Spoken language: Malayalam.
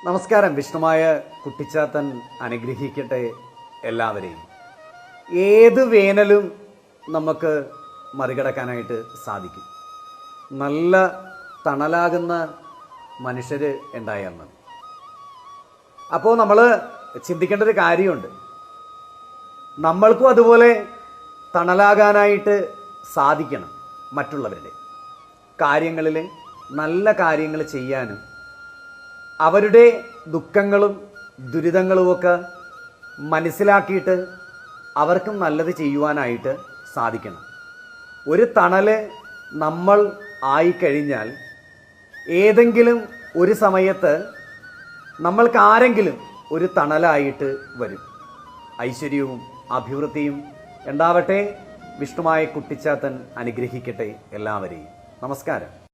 നമസ്കാരം. വിഷ്ണുമായ കുട്ടിച്ചാത്തൻ അനുഗ്രഹിക്കട്ടെ എല്ലാവരെയും. ഏത് വേനലും നമുക്ക് മറികടക്കാനായിട്ട് സാധിക്കും. നല്ല തണലാകുന്ന മനുഷ്യർ ഉണ്ടായാൽ മതി. അപ്പോൾ നമ്മൾ ചിന്തിക്കേണ്ട ഒരു കാര്യമുണ്ട്. നമ്മൾക്കും അതുപോലെ തണലാകാനായിട്ട് സാധിക്കണം. മറ്റുള്ളവരുടെ കാര്യങ്ങളിൽ നല്ല കാര്യങ്ങൾ ചെയ്യാനും അവരുടെ ദുഃഖങ്ങളും ദുരിതങ്ങളുമൊക്കെ മനസ്സിലാക്കിയിട്ട് അവർക്കും നല്ലത് ചെയ്യുവാനായിട്ട് സാധിക്കണം. ഒരു തണൽ നമ്മൾ ആയിക്കഴിഞ്ഞാൽ ഏതെങ്കിലും ഒരു സമയത്ത് നമ്മൾക്ക് ആരെങ്കിലും ഒരു തണലായിട്ട് വരും. ഐശ്വര്യവും അഭിവൃദ്ധിയും ഉണ്ടാവട്ടെ. വിഷ്ണുമായ കുട്ടിച്ചാത്തൻ അനുഗ്രഹിക്കട്ടെ എല്ലാവരെയും. നമസ്കാരം.